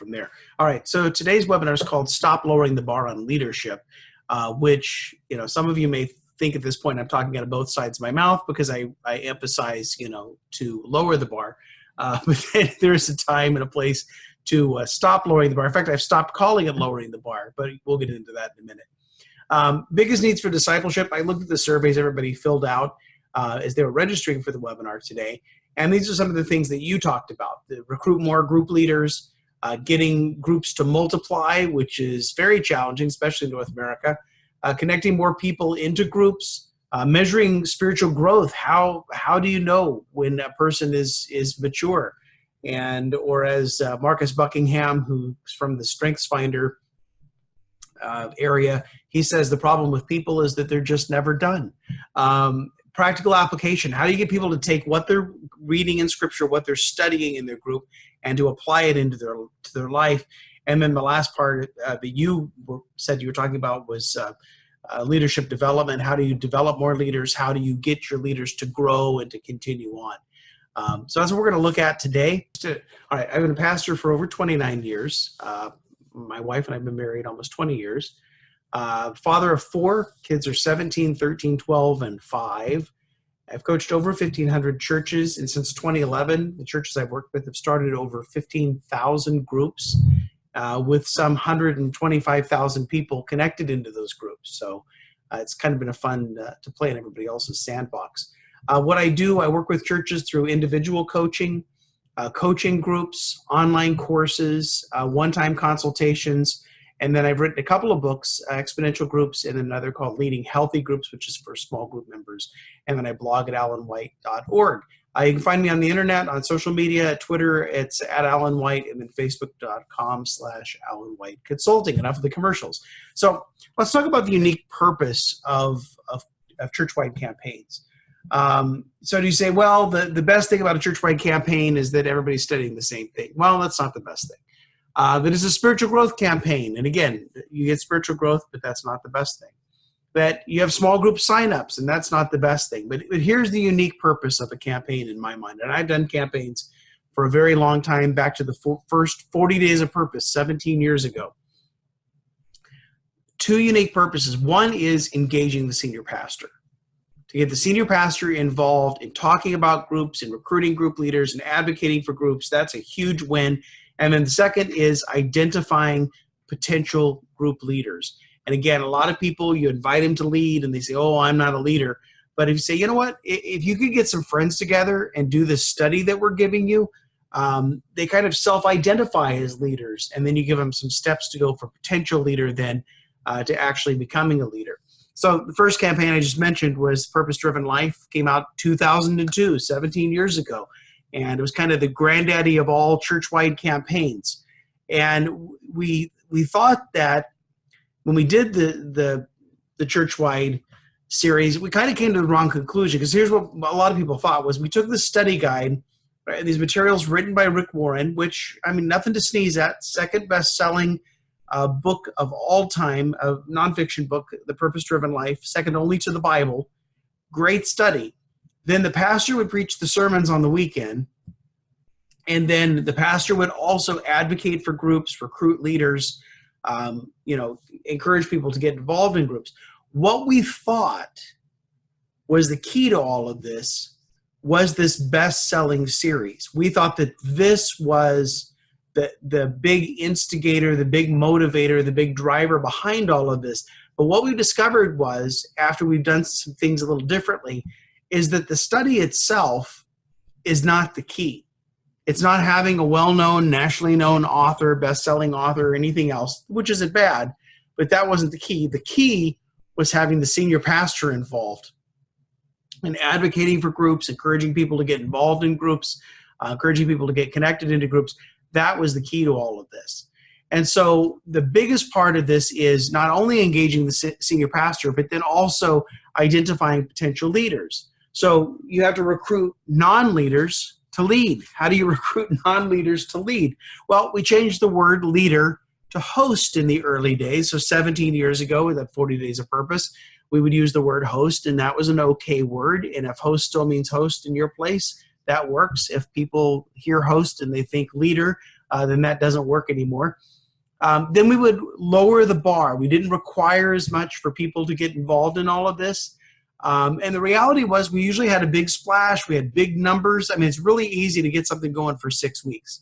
from there. All right, so today's webinar is called Stop Lowering the Bar on Leadership, which, some of you may think at this point I'm talking out of both sides of my mouth because I emphasize, to lower the bar. But then there's a time and a place to stop lowering the bar. In fact, I've stopped calling it lowering the bar, but we'll get into that in a minute. Biggest needs for discipleship. I looked at the surveys everybody filled out as they were registering for the webinar today. And these are some of the things that you talked about. Recruit more group leaders, getting groups to multiply, which is very challenging, especially in North America. Connecting more people into groups, measuring spiritual growth. How do you know when a person is mature? Or as Marcus Buckingham, who's from the StrengthsFinder area, he says the problem with people is that they're just never done. Practical application. How do you get people to take what they're reading in Scripture, what they're studying in their group, and to apply it into their life? And then the last part that you said you were talking about was leadership development. How do you develop more leaders? How do you get your leaders to grow and to continue on? So that's what we're going to look at today. All right, I've been a pastor for over 29 years. My wife and I have been married almost 20 years. Father of 4, kids are 17, 13, 12, and 5. I've coached over 1,500 churches, and since 2011, the churches I've worked with have started over 15,000 groups with some 125,000 people connected into those groups. So it's kind of been a fun to play in everybody else's sandbox. What I do, I work with churches through individual coaching, coaching groups, online courses, one-time consultations. And then I've written a couple of books, Exponential Groups, and another called Leading Healthy Groups, which is for small group members. And then I blog at alanwhite.org. You can find me on the internet, on social media, at Twitter, it's at Alan White, and then facebook.com/Alan White Consulting. Enough of the commercials. So let's talk about the unique purpose of church-wide campaigns. So do you say, well, the best thing about a church-wide campaign is that everybody's studying the same thing? Well, that's not the best thing. That is a spiritual growth campaign. And again, you get spiritual growth, but that's not the best thing. That you have small group signups, and that's not the best thing. But here's the unique purpose of a campaign in my mind. And I've done campaigns for a very long time, back to the first 40 Days of Purpose, 17 years ago. 2 unique purposes. One is engaging the senior pastor. To get the senior pastor involved in talking about groups and recruiting group leaders and advocating for groups, that's a huge win. And then the second is identifying potential group leaders. And again, a lot of people, you invite them to lead and they say, oh, I'm not a leader. But if you say, you know what, if you could get some friends together and do this study that we're giving you, they kind of self-identify as leaders. And then you give them some steps to go from potential leader then to actually becoming a leader. So the first campaign I just mentioned was Purpose Driven Life, came out 2002, 17 years ago. And it was kind of the granddaddy of all church-wide campaigns. And we thought that when we did the church-wide series, we kind of came to the wrong conclusion, because here's what a lot of people thought was we took the study guide, right, these materials written by Rick Warren, which, I mean, nothing to sneeze at, second best-selling book of all time, a nonfiction book, The Purpose-Driven Life, second only to the Bible, great study. Then the pastor would preach the sermons on the weekend, and then the pastor would also advocate for groups, recruit leaders, encourage people to get involved in groups. What we thought was the key to all of this was this best-selling series. We thought that this was the big instigator, the big motivator, the big driver behind all of this. But what we discovered was, after we've done some things a little differently, is that the study itself is not the key. It's not having a well-known, nationally known author, best-selling author, or anything else, which isn't bad, but that wasn't the key. The key was having the senior pastor involved and advocating for groups, encouraging people to get involved in groups, encouraging people to get connected into groups. That was the key to all of this. And so the biggest part of this is not only engaging the senior pastor, but then also identifying potential leaders. So you have to recruit non-leaders to lead. How do you recruit non-leaders to lead? Well, we changed the word leader to host in the early days. So 17 years ago, with that 40 Days of Purpose, we would use the word host, and that was an okay word. And if host still means host in your place, that works. If people hear host and they think leader, then that doesn't work anymore. Then we would lower the bar. We didn't require as much for people to get involved in all of this. And the reality was we usually had a big splash. We had big numbers. I mean, it's really easy to get something going for 6 weeks.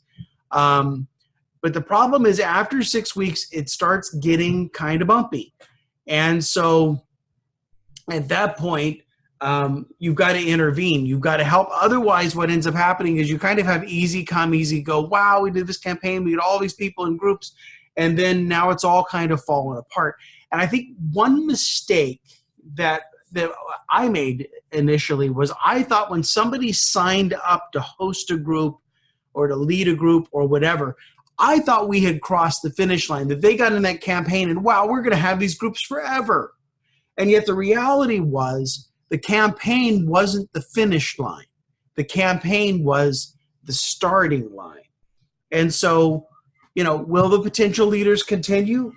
But the problem is after 6 weeks, it starts getting kind of bumpy. And so at that point, you've got to intervene. You've got to help. Otherwise, what ends up happening is you kind of have easy come, easy go. Wow, we did this campaign. We had all these people in groups. And then now it's all kind of falling apart. And I think one mistake that I made initially was I thought when somebody signed up to host a group or to lead a group or whatever, I thought we had crossed the finish line, that they got in that campaign and wow, we're going to have these groups forever. And yet the reality was the campaign wasn't the finish line. The campaign was the starting line. And so, will the potential leaders continue?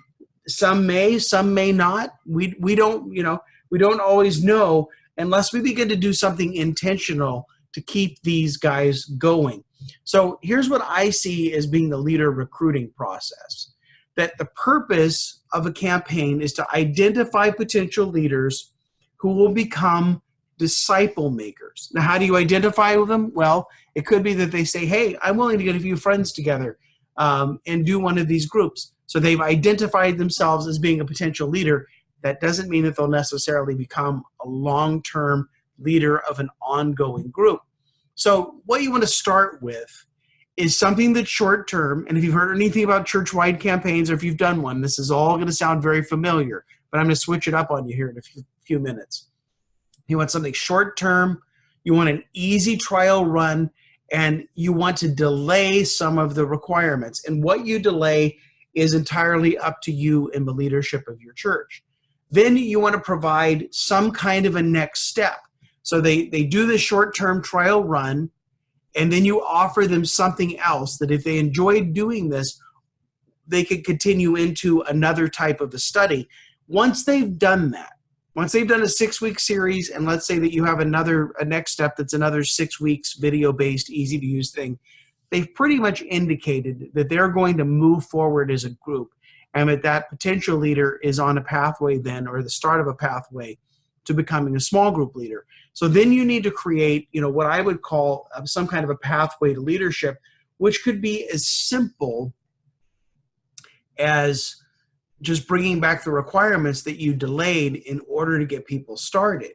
Some may not. We don't always know unless we begin to do something intentional to keep these guys going. So here's what I see as being the leader recruiting process. That the purpose of a campaign is to identify potential leaders who will become disciple makers. Now, how do you identify with them? Well, it could be that they say, hey, I'm willing to get a few friends together and do one of these groups. So they've identified themselves as being a potential leader. That doesn't mean that they'll necessarily become a long-term leader of an ongoing group. So what you want to start with is something that's short-term. And if you've heard anything about church-wide campaigns or if you've done one, this is all going to sound very familiar. But I'm going to switch it up on you here in a few minutes. You want something short-term. You want an easy trial run. And you want to delay some of the requirements. And what you delay is entirely up to you and the leadership of your church. Then you want to provide some kind of a next step. So they do the short-term trial run, and then you offer them something else that if they enjoyed doing this, they could continue into another type of a study. Once they've done that, once they've done a 6-week series, and let's say that you have a next step that's another 6 weeks video-based, easy-to-use thing, they've pretty much indicated that they're going to move forward as a group, and that potential leader is on a pathway then, or the start of a pathway to becoming a small group leader. So then you need to create, what I would call some kind of a pathway to leadership, which could be as simple as just bringing back the requirements that you delayed in order to get people started.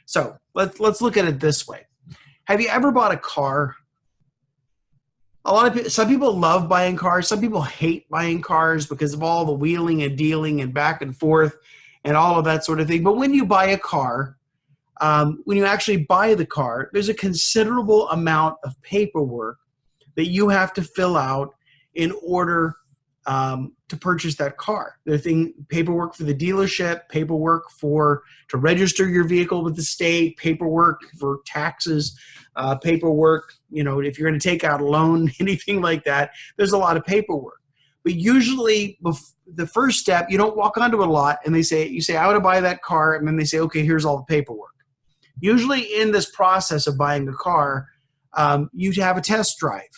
So let's look at it this way. Have you ever bought a car? Some people love buying cars. Some people hate buying cars because of all the wheeling and dealing and back and forth and all of that sort of thing. But when you buy a car, when you actually buy the car, there's a considerable amount of paperwork that you have to fill out in order to purchase that car. Paperwork for the dealership, paperwork to register your vehicle with the state, paperwork for taxes, paperwork, if you're going to take out a loan, anything like that, there's a lot of paperwork. But usually the first step, you don't walk onto a lot and you say, I want to buy that car. And then they say, okay, here's all the paperwork. Usually in this process of buying a car, you have a test drive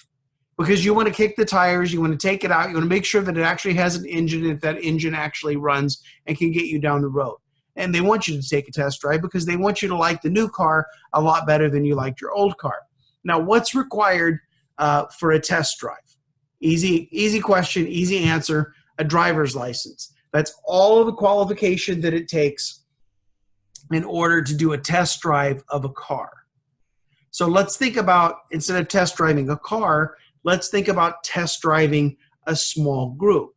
because you want to kick the tires. You want to take it out. You want to make sure that it actually has an engine, if that engine actually runs and can get you down the road. And they want you to take a test drive because they want you to like the new car a lot better than you liked your old car. Now, what's required for a test drive? Easy question, easy answer, a driver's license. That's all of the qualification that it takes in order to do a test drive of a car. So let's think about, instead of test driving a car, let's think about test driving a small group.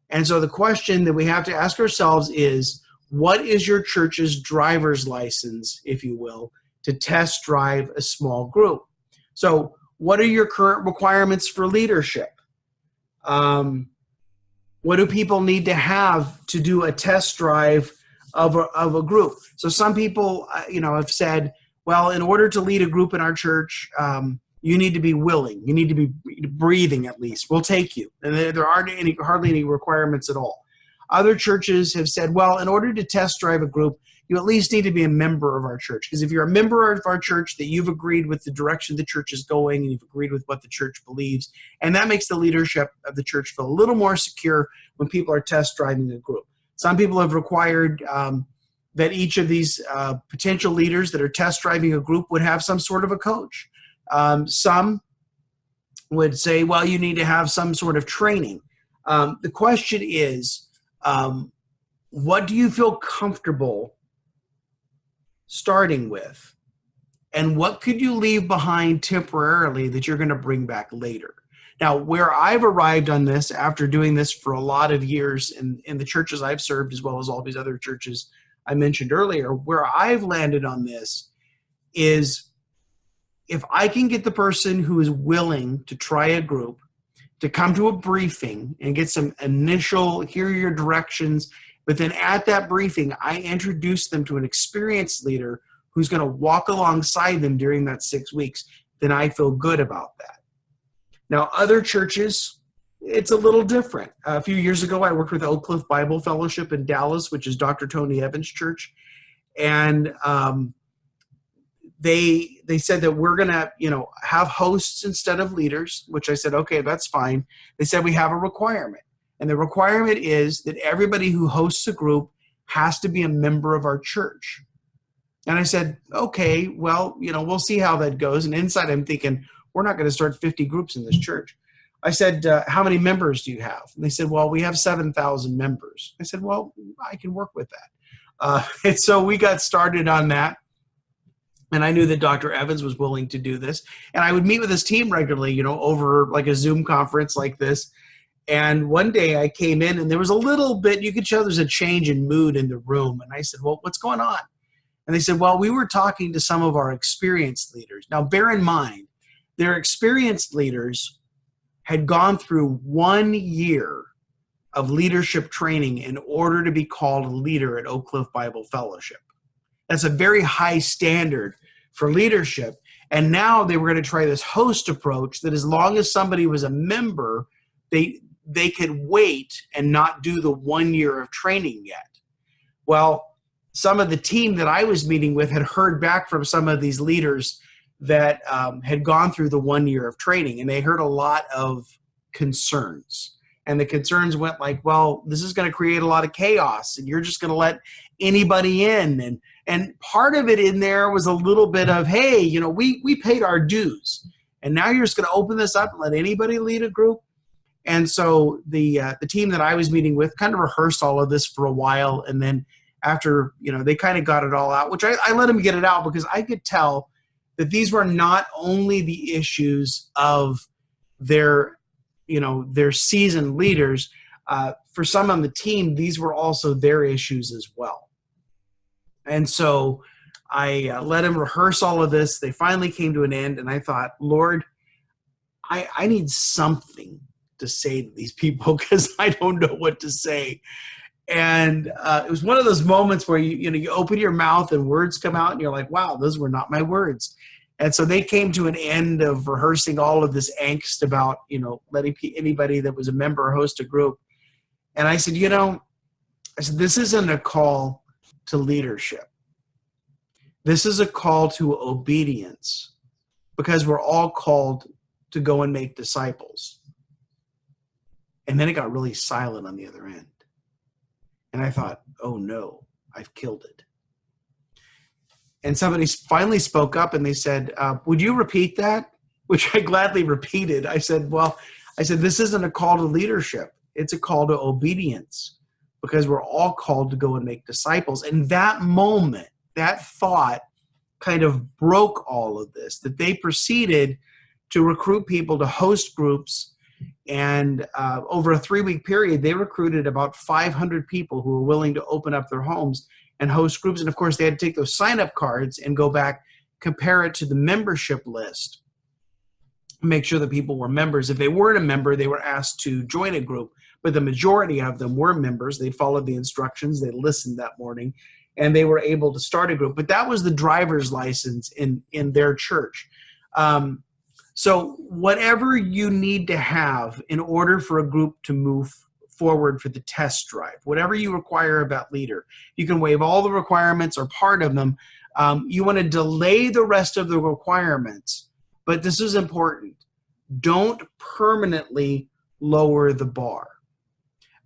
And so the question that we have to ask ourselves is, what is your church's driver's license, if you will, to test drive a small group? So what are your current requirements for leadership? What do people need to have to do a test drive of a group? So some people, have said, well, in order to lead a group in our church, you need to be willing. You need to be breathing at least. We'll take you. And there aren't hardly any requirements at all. Other churches have said, well, in order to test drive a group, you at least need to be a member of our church. Because if you're a member of our church, that you've agreed with the direction the church is going, and you've agreed with what the church believes, and that makes the leadership of the church feel a little more secure when people are test driving a group. Some people have required that each of these potential leaders that are test driving a group would have some sort of a coach. Some would say, well, you need to have some sort of training. The question is, what do you feel comfortable starting with? And what could you leave behind temporarily that you're going to bring back later? Now, where I've arrived on this after doing this for a lot of years in the churches I've served, as well as all these other churches I mentioned earlier, where I've landed on this is, if I can get the person who is willing to try a group to come to a briefing and get some initial, here are your directions, but then at that briefing, I introduce them to an experienced leader who's going to walk alongside them during that 6 weeks, then I feel good about that. Now, other churches, it's a little different. A few years ago, I worked with Oak Cliff Bible Fellowship in Dallas, which is Dr. Tony Evans' church. And they said that we're going to, have hosts instead of leaders, which I said, okay, that's fine. They said we have a requirement. And the requirement is that everybody who hosts a group has to be a member of our church. And I said, okay, well, we'll see how that goes. And inside I'm thinking, we're not going to start 50 groups in this church. I said, how many members do you have? And they said, well, we have 7,000 members. I said, well, I can work with that. And so we got started on that. And I knew that Dr. Evans was willing to do this. And I would meet with his team regularly, over like a Zoom conference like this. And one day I came in and there was a little bit, you could show there's a change in mood in the room. And I said, well, what's going on? And they said, well, we were talking to some of our experienced leaders. Now, bear in mind, their experienced leaders had gone through 1 year of leadership training in order to be called a leader at Oak Cliff Bible Fellowship. That's a very high standard for leadership. And now they were going to try this host approach that as long as somebody was a member, they could wait and not do the 1 year of training yet. Well, some of the team that I was meeting with had heard back from some of these leaders that had gone through the 1 year of training, and they heard a lot of concerns. And the concerns went like, well, this is going to create a lot of chaos, and you're just going to let anybody in. And part of it in there was a little bit of, hey, we paid our dues, and now you're just going to open this up and let anybody lead a group. And so the team that I was meeting with kind of rehearsed all of this for a while, and then after they kind of got it all out, which I let them get it out because I could tell that these were not only the issues of their seasoned leaders. For some on the team, these were also their issues as well. And so I let them rehearse all of this. They finally came to an end, and I thought, Lord, I need something to say to these people because I don't know what to say. And it was one of those moments where you open your mouth and words come out, and you're like, wow, those were not my words. And so they came to an end of rehearsing all of this angst about, letting anybody that was a member host a group. And I said, this isn't a call to leadership. This is a call to obedience, because we're all called to go and make disciples. And then it got really silent on the other end. And I thought, oh no, I've killed it. And somebody finally spoke up and they said, would you repeat that? Which I gladly repeated. I said, this isn't a call to leadership. It's a call to obedience, because we're all called to go and make disciples. And that moment, that thought kind of broke all of this, that they proceeded to recruit people to host groups. And over a 3-week period, they recruited about 500 people who were willing to open up their homes and host groups. And of course, they had to take those sign-up cards and go back, compare it to the membership list, make sure that people were members. If they weren't a member, they were asked to join a group. But the majority of them were members. They followed the instructions. They listened that morning, and they were able to start a group. But that was the driver's license in their church. So whatever you need to have in order for a group to move forward for the test drive. Whatever you require of that leader, you can waive all the requirements or part of them. You want to delay the rest of the requirements, but this is important. Don't permanently lower the bar,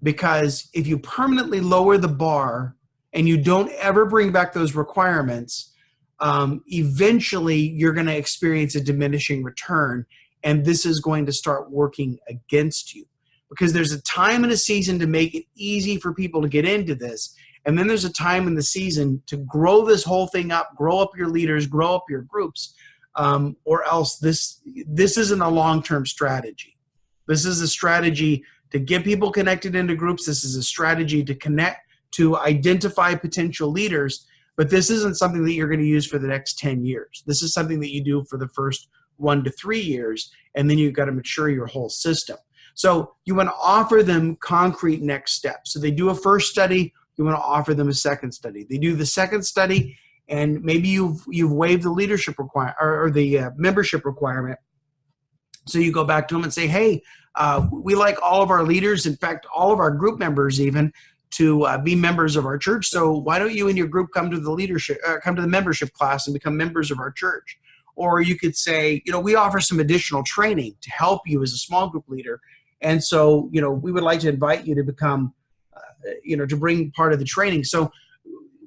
because if you permanently lower the bar and you don't ever bring back those requirements, eventually you're going to experience a diminishing return, and this is going to start working against you, because there's a time in a season to make it easy for people to get into this, and then there's a time in the season to grow this whole thing up, grow up your leaders, grow up your groups, or else this isn't a long-term strategy. This is a strategy to get people connected into groups. This is a strategy to connect, to identify potential leaders, but this isn't something that you're going to use for the next 10 years. This is something that you do for the first 1 to 3 years, and then you've got to mature your whole system. So you want to offer them concrete next steps. So they do a first study, you want to offer them a second study. They do the second study, and maybe you've waived the leadership requirement or the membership requirement. So you go back to them and say, hey, we like all of our leaders, in fact, all of our group members even, to be members of our church. So why don't you and your group come to the membership class and become members of our church? Or you could say, we offer some additional training to help you as a small group leader. And so, we would like to invite you to become, to bring part of the training. So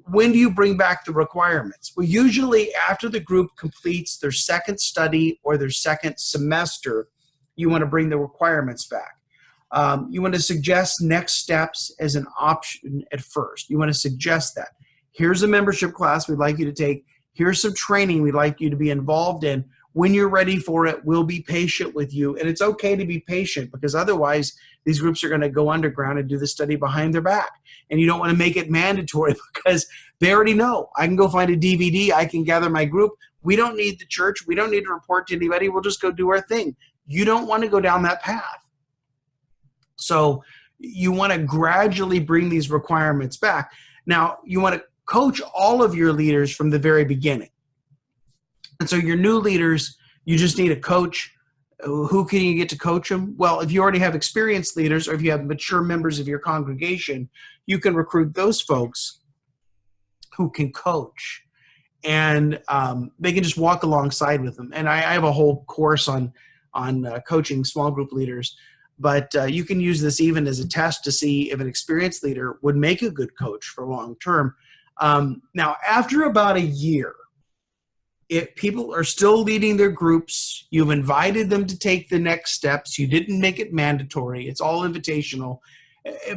when do you bring back the requirements? Well, usually after the group completes their second study or their second semester, you want to bring the requirements back. You want to suggest next steps as an option at first. You want to suggest that. Here's a membership class we'd like you to take. Here's some training we'd like you to be involved in. When you're ready for it, we'll be patient with you. And it's okay to be patient, because otherwise these groups are going to go underground and do the study behind their back. And you don't want to make it mandatory, because they already know. I can go find a DVD. I can gather my group. We don't need the church. We don't need to report to anybody. We'll just go do our thing. You don't want to go down that path. So you want to gradually bring these requirements back. Now, you want to coach all of your leaders from the very beginning. And so your new leaders, you just need a coach. Who can you get to coach them? Well, if you already have experienced leaders, or if you have mature members of your congregation, you can recruit those folks who can coach. And they can just walk alongside with them. And I have a whole course on coaching small group leaders. But you can use this even as a test to see if an experienced leader would make a good coach for long term. Now, after about a year, if people are still leading their groups, you've invited them to take the next steps. You didn't make it mandatory. It's all invitational.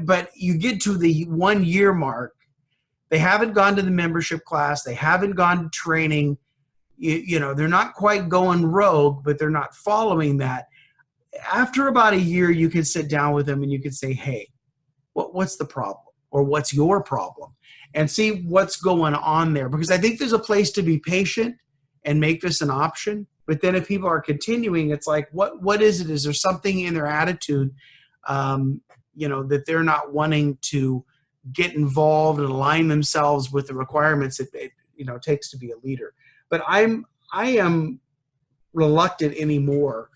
But you get to the 1 year mark. They haven't gone to the membership class. They haven't gone to training. They're not quite going rogue, but they're not following that. After about a year, you can sit down with them and you can say, hey, what's the problem? Or what's your problem? And see what's going on there. Because I think there's a place to be patient and make this an option. But then if people are continuing, it's like, what is it? Is there something in their attitude, that they're not wanting to get involved and align themselves with the requirements that it takes to be a leader? But I am reluctant anymore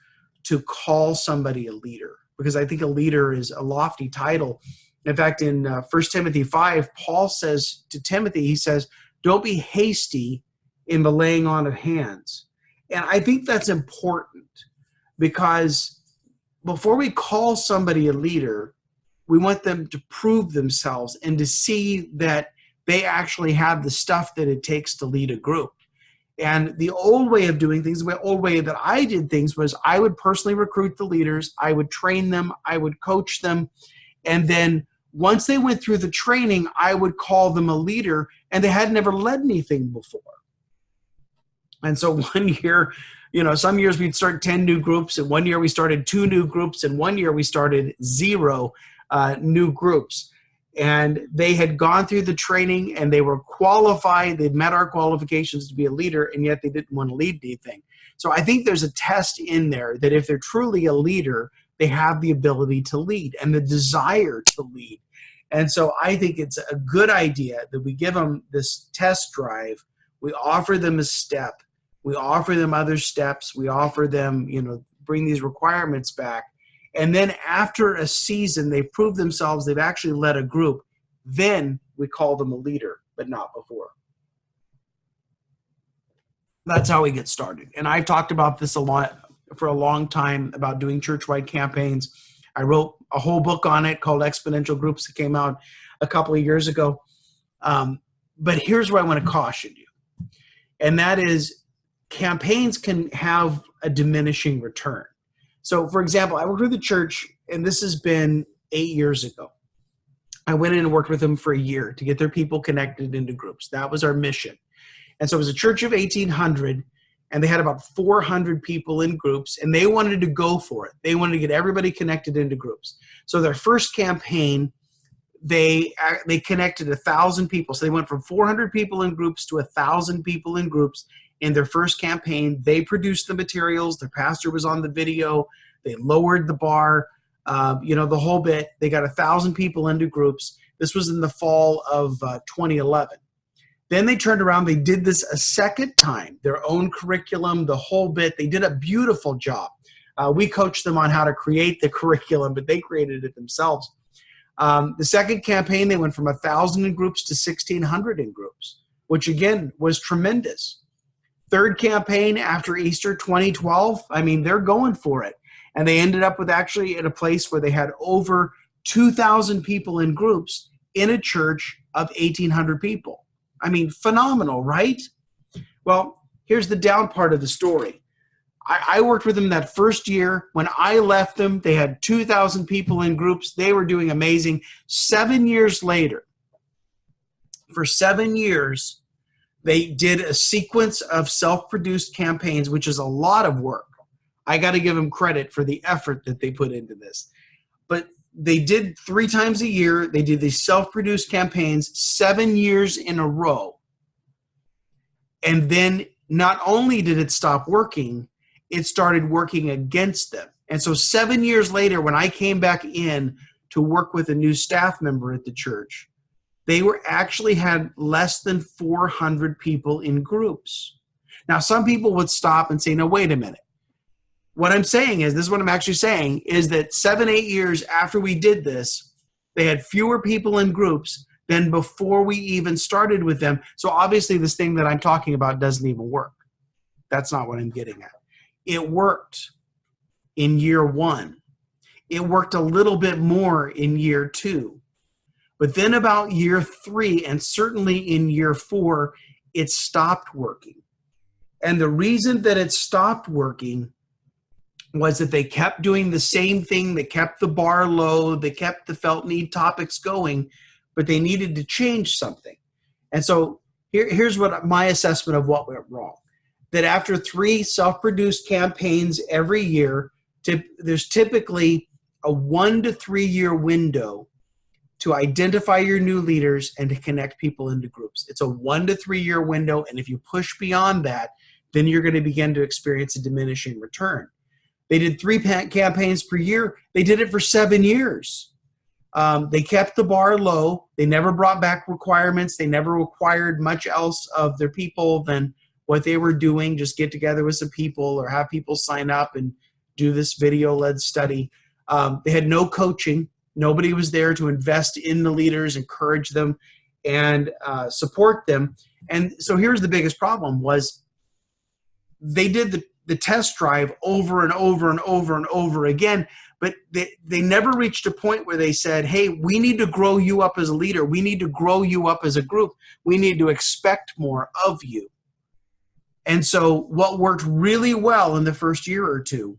to call somebody a leader, because I think a leader is a lofty title. In fact, in 1 Timothy 5, Paul says to Timothy, he says, don't be hasty in the laying on of hands. And I think that's important, because before we call somebody a leader, we want them to prove themselves and to see that they actually have the stuff that it takes to lead a group. And the old way of doing things, the old way that I did things, was I would personally recruit the leaders, I would train them, I would coach them, and then once they went through the training, I would call them a leader, and they had never led anything before. And so 1 year, some years we'd start 10 new groups, and 1 year we started 2 new groups, and 1 year we started 0 new groups. And they had gone through the training and they were qualified. They'd met our qualifications to be a leader, and yet they didn't want to lead anything. So I think there's a test in there that if they're truly a leader, they have the ability to lead and the desire to lead. And so I think it's a good idea that we give them this test drive. We offer them a step. We offer them other steps. We offer them, bring these requirements back. And then after a season, they've proved themselves, they've actually led a group, then we call them a leader, but not before. That's how we get started. And I've talked about this a lot for a long time about doing church-wide campaigns. I wrote a whole book on it called Exponential Groups that came out a couple of years ago. But here's where I want to caution you. And that is, campaigns can have a diminishing return. So, for example, I worked with a church, and this has been 8 years ago. I went in and worked with them for a year to get their people connected into groups. That was our mission. And so it was a church of 1,800, and they had about 400 people in groups, and they wanted to go for it. They wanted to get everybody connected into groups. So their first campaign, they connected 1,000 people. So they went from 400 people in groups to 1,000 people in groups in their first campaign. They produced the materials. Their pastor was on the video. They lowered the bar, the whole bit. They got 1,000 people into groups. This was in the fall of 2011. Then they turned around. They did this a second time, their own curriculum, the whole bit. They did a beautiful job. We coached them on how to create the curriculum, but they created it themselves. The second campaign, they went from 1,000 in groups to 1,600 in groups, which again was tremendous. Third campaign after Easter 2012, they're going for it. And they ended up with actually at a place where they had over 2,000 people in groups in a church of 1,800 people. Phenomenal, right? Well, here's the down part of the story. I worked with them that first year. When I left them, they had 2,000 people in groups. They were doing amazing. 7 years later, for 7 years, they did a sequence of self-produced campaigns, which is a lot of work. I got to give them credit for the effort that they put into this. But they did 3 times a year. They did these self-produced campaigns 7 years in a row. And then not only did it stop working, it started working against them. And so 7 years later, when I came back in to work with a new staff member at the church, they were actually had less than 400 people in groups. Now, some people would stop and say, no, wait a minute. What I'm saying is, this is what I'm actually saying, is that 7, 8 years after we did this, they had fewer people in groups than before we even started with them. So obviously this thing that I'm talking about doesn't even work. That's not what I'm getting at. It worked in year 1. It worked a little bit more in year 2. But then about year 3, and certainly in year 4, it stopped working. And the reason that it stopped working was that they kept doing the same thing. They kept the bar low. They kept the felt need topics going, but they needed to change something. And so here's what my assessment of what went wrong. That after 3 self-produced campaigns every year, there's typically a 1 to 3 year window to identify your new leaders and to connect people into groups. It's a 1 to 3 year window, and if you push beyond that, then you're going to begin to experience a diminishing return. They did 3 campaigns per year. They did it for 7 years. They kept the bar low. They never brought back requirements. They never required much else of their people than what they were doing. Just get together with some people or have people sign up and do this video-led study. They had no coaching. Nobody was there to invest in the leaders, encourage them, and support them. And so here's the biggest problem was they did the test drive over and over and over and over again, but they never reached a point where they said, hey, we need to grow you up as a leader. We need to grow you up as a group. We need to expect more of you. And so what worked really well in the first year or 2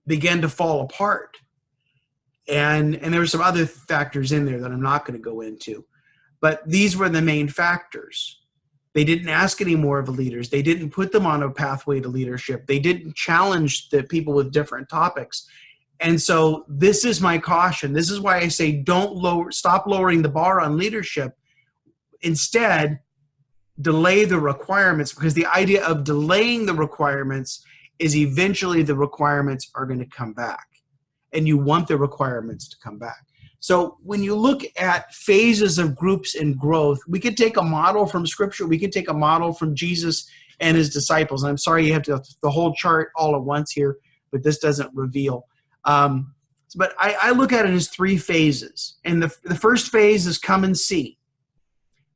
began to fall apart. And there were some other factors in there that I'm not going to go into. But these were the main factors. They didn't ask any more of the leaders. They didn't put them on a pathway to leadership. They didn't challenge the people with different topics. And so this is my caution. This is why I say stop lowering the bar on leadership. Instead, delay the requirements, because the idea of delaying the requirements is eventually the requirements are going to come back. And you want the requirements to come back. So when you look at phases of groups and growth, we could take a model from Scripture. We could take a model from Jesus and his disciples. And I'm sorry you have to the whole chart all at once here, but this doesn't reveal. But I look at it as three phases. And the first phase is come and see.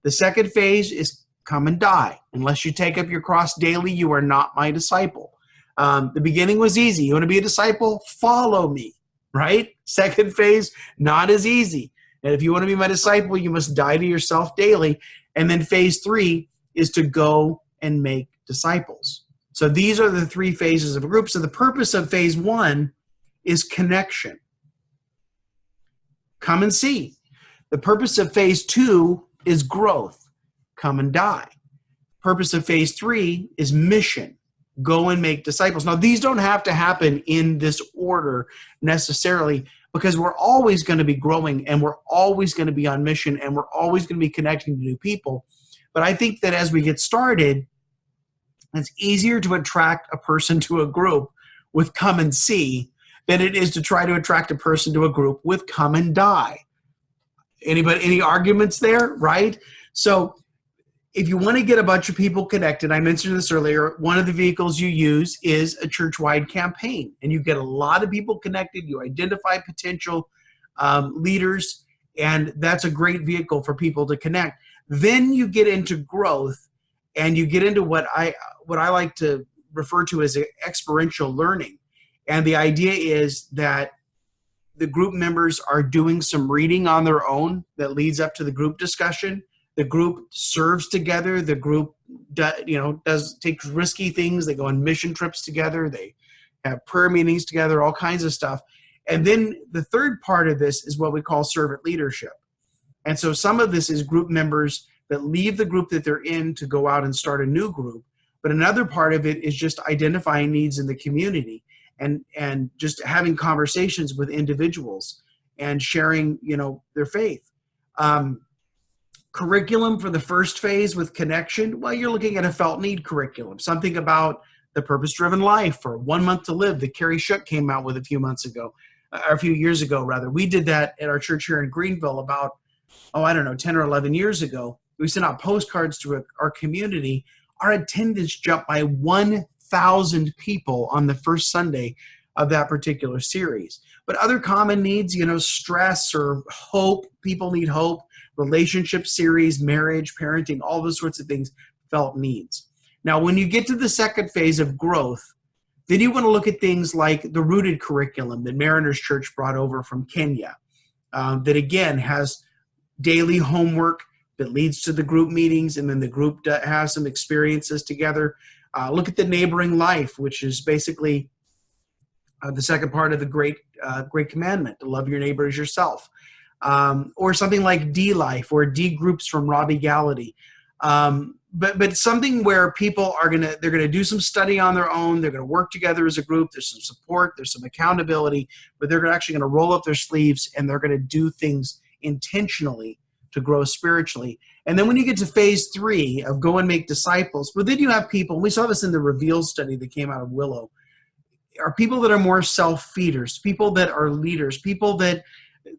The second phase is come and die. Unless you take up your cross daily, you are not my disciple. The beginning was easy. You want to be a disciple? Follow me, right? Second phase, not as easy. And if you want to be my disciple, you must die to yourself daily. And then phase 3 is to go and make disciples. So these are the three phases of a group. So the purpose of phase 1 is connection. Come and see. The purpose of phase 2 is growth. Come and die. Purpose of phase 3 is mission. Go and make disciples. Now, these don't have to happen in this order necessarily, because we're always going to be growing and we're always going to be on mission and we're always going to be connecting to new people. But I think that as we get started, it's easier to attract a person to a group with come and see than it is to try to attract a person to a group with come and die. Any arguments there, right? So if you want to get a bunch of people connected, I mentioned this earlier, one of the vehicles you use is a church-wide campaign. And you get a lot of people connected. You identify potential leaders, and that's a great vehicle for people to connect. Then you get into growth, and you get into what I like to refer to as experiential learning. And the idea is that the group members are doing some reading on their own that leads up to the group discussion. The group serves together. The group takes risky things. They go on mission trips together. They have prayer meetings together, all kinds of stuff. And then the third part of this is what we call servant leadership. And so some of this is group members that leave the group that they're in to go out and start a new group. But another part of it is just identifying needs in the community and just having conversations with individuals and sharing, their faith. Curriculum for the first phase with connection, well, you're looking at a felt need curriculum, something about the purpose-driven life or 1 month to live that Carrie Shook came out with a few years ago. We did that at our church here in Greenville about, 10 or 11 years ago. We sent out postcards to our community. Our attendance jumped by 1,000 people on the first Sunday of that particular series. But other common needs, stress or hope, people need hope, relationship series, marriage, parenting, all those sorts of things, felt needs. Now, when you get to the second phase of growth, then you want to look at things like the rooted curriculum that Mariners Church brought over from Kenya, that again has daily homework that leads to the group meetings, and then the group has some experiences together. Look at the neighboring life, which is basically the second part of the great commandment, to love your neighbor as yourself. Or something like D Life or D Groups from Robbie Gallaty. But something where people they're gonna do some study on their own. They're gonna work together as a group. There's some support. There's some accountability. But they're actually gonna roll up their sleeves and they're gonna do things intentionally to grow spiritually. And then when you get to phase 3 of go and make disciples, but then you have people. We saw this in the Reveal study that came out of Willow. Are people that are more self-feeders, people that are leaders, people that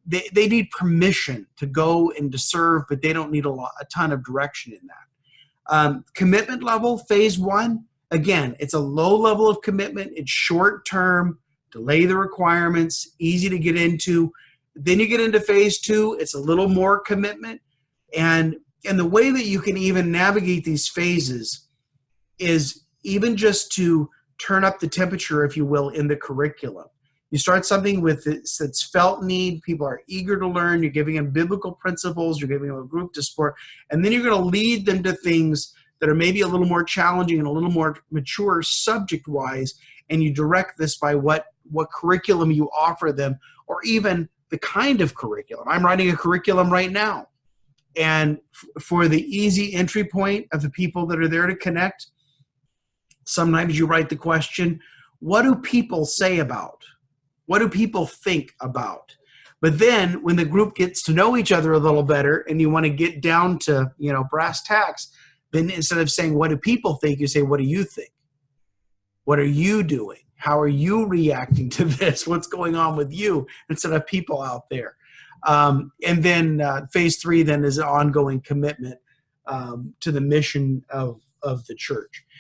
they need permission to go and to serve, but they don't need a ton of direction in that. Commitment level, phase 1, again, it's a low level of commitment. It's short term, delay the requirements, easy to get into. Then you get into phase 2, it's a little more commitment. And the way that you can even navigate these phases is even just to turn up the temperature, if you will, in the curriculum. You start something with that's felt need. People are eager to learn. You're giving them biblical principles. You're giving them a group to support. And then you're going to lead them to things that are maybe a little more challenging and a little more mature subject-wise. And you direct this by what curriculum you offer them, or even the kind of curriculum. I'm writing a curriculum right now. And for the easy entry point of the people that are there to connect, sometimes you write the question, what do people say about? What do people think about? But then when the group gets to know each other a little better and you want to get down to, brass tacks, then instead of saying, what do people think? You say, what do you think? What are you doing? How are you reacting to this? What's going on with you instead of people out there? And then phase 3 then is an ongoing commitment to the mission of the church.